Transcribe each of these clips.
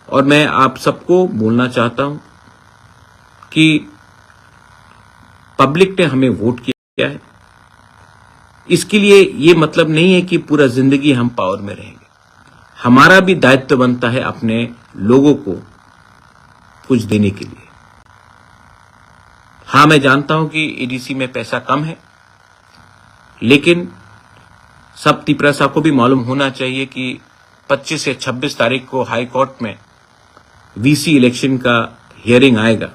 और मैं आप सबको बोलना चाहता हूं कि पब्लिक ने हमें वोट किया है। इसके लिए ये मतलब नहीं है कि पूरा जिंदगी हम पावर में रहेंगे। हमारा भी दायित्व बनता है अपने लोगों को कुछ देने के लिए। हां, मैं जानता हूं कि एडीसी में पैसा कम है, लेकिन सब तिपरासा को भी मालूम होना चाहिए कि 25 से 26 तारीख को हाई कोर्ट में वीसी इलेक्शन का हियरिंग आएगा।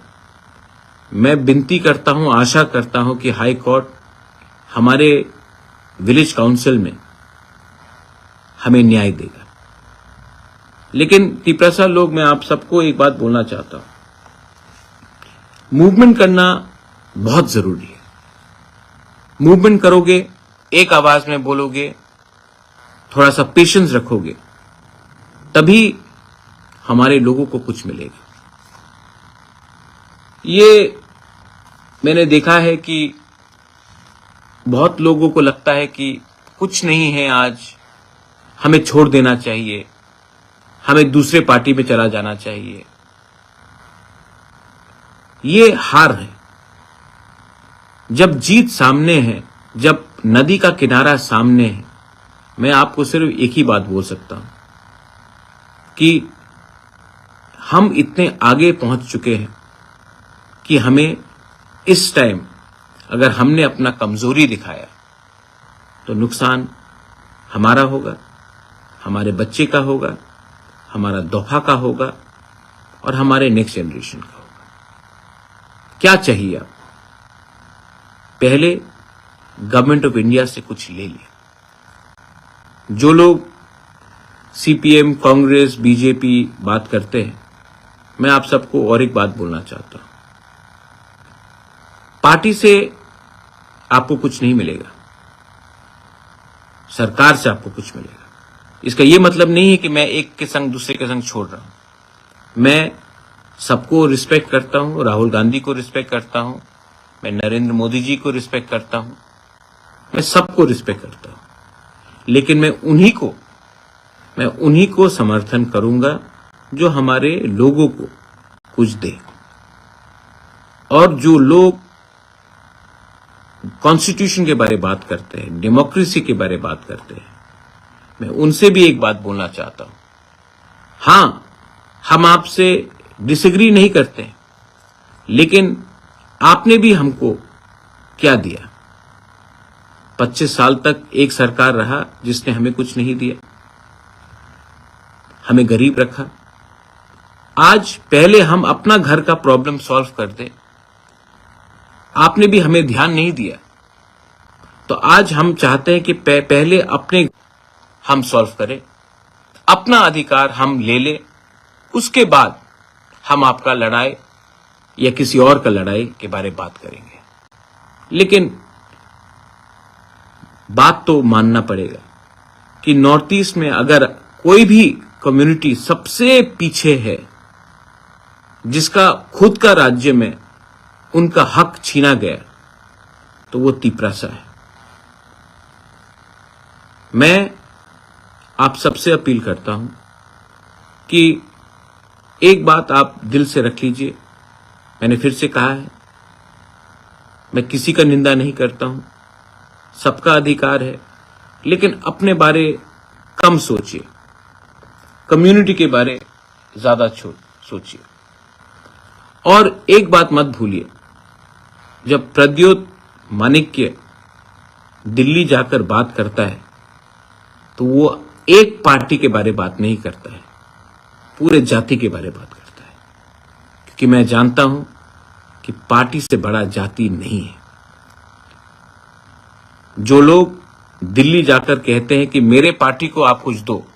मैं विनती करता हूं, आशा करता हूं कि हाई कोर्ट हमारे विलेज काउंसिल में हमें न्याय देगा। लेकिन तिपरासा लोग, मैं आप सबको एक बात बोलना चाहता हूं, मूवमेंट करना बहुत जरूरी है। मूवमेंट करोगे, एक आवाज में बोलोगे, थोड़ा सा पेशेंस रखोगे, तभी हमारे लोगों को कुछ मिलेगा। ये मैंने देखा है कि बहुत लोगों को लगता है कि कुछ नहीं है, आज हमें छोड़ देना चाहिए, हमें दूसरे पार्टी में चला जाना चाहिए। ये हार है। जब जीत सामने है, जब नदी का किनारा सामने है, मैं आपको सिर्फ एक ही बात बोल सकता हूं कि हम इतने आगे पहुंच चुके हैं कि हमें इस टाइम अगर हमने अपना कमजोरी दिखाया तो नुकसान हमारा होगा, हमारे बच्चे का होगा, हमारा दोहा का होगा और हमारे नेक्स्ट जनरेशन का होगा। क्या चाहिए आप? पहले गवर्नमेंट ऑफ इंडिया से कुछ ले लिया। जो लोग सीपीएम, कांग्रेस, बीजेपी बात करते हैं, मैं आप सबको और एक बात बोलना चाहता हूं। पार्टी से आपको कुछ नहीं मिलेगा, सरकार से आपको कुछ मिलेगा। इसका यह मतलब नहीं है कि मैं एक के संग दूसरे के संग छोड़ रहा हूं। मैं सबको रिस्पेक्ट करता हूं, राहुल गांधी को रिस्पेक्ट करता हूं, मैं नरेंद्र मोदी जी को रिस्पेक्ट करता हूं, मैं सबको रिस्पेक्ट करता हूं। लेकिन मैं उन्हीं को समर्थन करूंगा जो हमारे लोगों को कुछ दे। और जो लोग कॉन्स्टिट्यूशन के बारे में बात करते हैं, डेमोक्रेसी के बारे में बात करते हैं, मैं उनसे भी एक बात बोलना चाहता हूं। हां, हम आपसे डिसएग्री नहीं करते, लेकिन आपने भी हमको क्या दिया? 25 साल तक एक सरकार रहा जिसने हमें कुछ नहीं दिया, हमें गरीब रखा। आज पहले हम अपना घर का प्रॉब्लम सॉल्व कर दें, आपने भी हमें ध्यान नहीं दिया। तो आज हम चाहते हैं कि पहले अपने हम सॉल्व करें, अपना अधिकार हम ले लें, उसके बाद हम आपका लड़ाई या किसी और का लड़ाई के बारे में बात करेंगे। लेकिन बात तो मानना पड़ेगा कि नॉर्थ ईस्ट में अगर कोई भी कम्युनिटी सबसे पीछे है, जिसका खुद का राज्य में उनका हक छीना गया, तो वो तिपरासा है। मैं आप सबसे अपील करता हूं कि एक बात आप दिल से रख लीजिए। मैंने फिर से कहा है, मैं किसी का निंदा नहीं करता हूं, सबका अधिकार है, लेकिन अपने बारे कम सोचिए, कम्युनिटी के बारे ज्यादा सोचिए। और एक बात मत भूलिए, जब प्रद्योत माणिक्य दिल्ली जाकर बात करता है तो वो एक पार्टी के बारे बात नहीं करता है, पूरे जाति के बारे बात करता है। क्योंकि मैं जानता हूं कि पार्टी से बड़ा जाति नहीं है। जो लोग दिल्ली जाकर कहते हैं कि मेरे पार्टी को आप कुछ दो,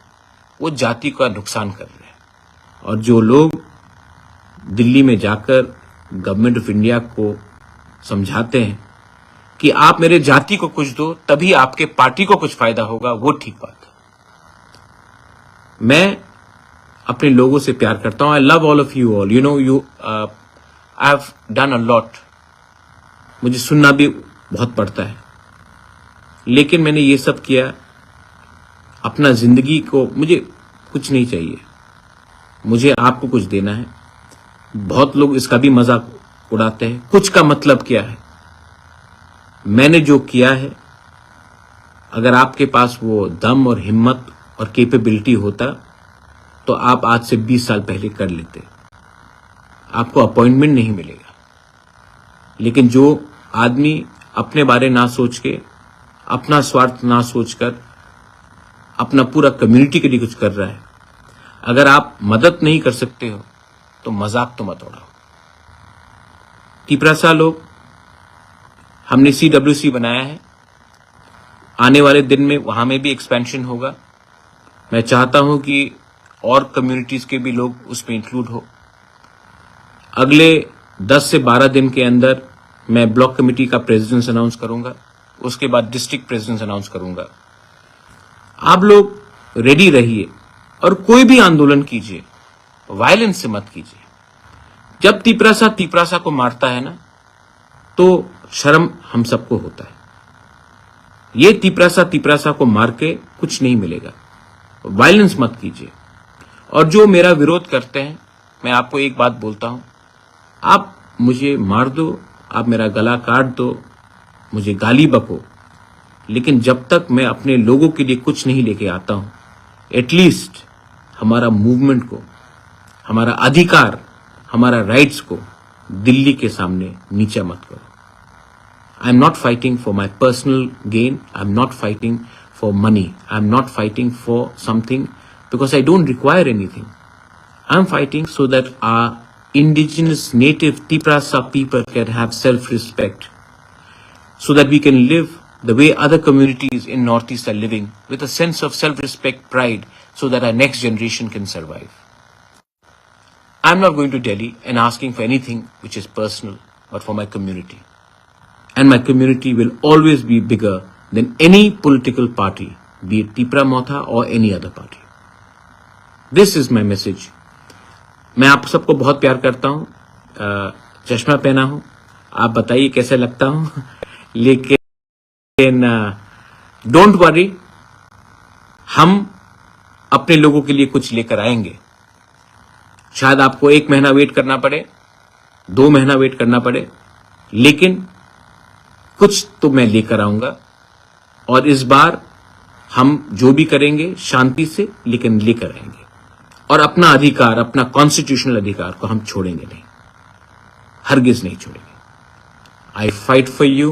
वो जाति का नुकसान कर रहे हैं। और जो लोग दिल्ली में जाकर गवर्नमेंट ऑफ इंडिया को समझाते हैं कि आप मेरे जाति को कुछ दो तभी आपके पार्टी को कुछ फायदा होगा, वो ठीक बात है। मैं अपने लोगों से प्यार करता हूं। I love all of you all. I have done a lot. मुझे सुनना भी बहुत पड़ता है, लेकिन मैंने ये सब किया अपना जिंदगी को, मुझे कुछ नहीं चाहिए। मुझे आपको कुछ देना है। बहुत लोग इसका भी मजाक उड़ाते हैं। कुछ का मतलब क्या है? मैंने जो किया है, अगर आपके पास वो दम और हिम्मत और कैपेबिलिटी होता तो आप आज से 20 साल पहले कर लेते। आपको अपॉइंटमेंट नहीं मिलेगा। लेकिन जो आदमी अपने बारे ना सोच के, अपना स्वार्थ ना सोचकर अपना पूरा कम्युनिटी के लिए कुछ कर रहा है, अगर आप मदद नहीं कर सकते हो तो मजाक तो मत उड़ाओ। तिपरासा लोग, हमने CWC बनाया है। आने वाले दिन में वहां में भी एक्सपेंशन होगा। मैं चाहता हूं कि और कम्युनिटीज के भी लोग उसमें इंक्लूड हो। अगले 10 से 12 दिन के अंदर मैं ब्लॉक कमेटी का प्रेसिडेंस अनाउंस करूंगा। उसके बाद डिस्ट्रिक्ट प्रेसिडेंस अनाउंस करूंगा। आप लोग रेडी रहिए और कोई भी आंदोलन कीजिए, वायलेंस से मत कीजिए। जब तिपरासा को मारता है ना, तो शर्म हम सबको होता है। ये तिपरासा को मार के कुछ नहीं मिलेगा। वायलेंस मत कीजिए। और जो मेरा विरोध करते हैं, मैं आपको एक बात बोलता हूं, आप मुझे मार दो, आप मेरा गला काट दो, मुझे गाली बको, लेकिन जब तक मैं अपने लोगों के लिए कुछ नहीं लेके आता हूं, एटलीस्ट हमारा मूवमेंट को, हमारा अधिकार, हमारा राइट्स को दिल्ली के सामने नीचा मत करो। I am not fighting for my personal gain, I am not fighting for money, I am not fighting for something because I don't require anything. I am fighting so that our indigenous native Tiprasa people can have self-respect, so that we can live the way other communities in Northeast are living, with a sense of self-respect, pride, so that our next generation can survive. I'm not going to Delhi and asking for anything which is personal, but for my community. And my community will always be bigger than any political party, be it Tipra Motha or any other party. This is my message. मैं आप सबको बहुत प्यार करता हूं। चश्मा पहना हूं, आप बताइए कैसे लगता हूं। लेकिन डोंट वरी, हम अपने लोगों के लिए कुछ लेकर आएंगे। शायद आपको 1 महीना वेट करना पड़े, 2 महीना वेट करना पड़े, लेकिन कुछ तो मैं लेकर आऊंगा। और इस बार हम जो भी करेंगे शांति से, लेकिन लेकर आएंगे। और अपना अधिकार, अपना कॉन्स्टिट्यूशनल अधिकार को हम छोड़ेंगे नहीं, हरगिज नहीं छोड़ेंगे। आई फाइट फॉर यू।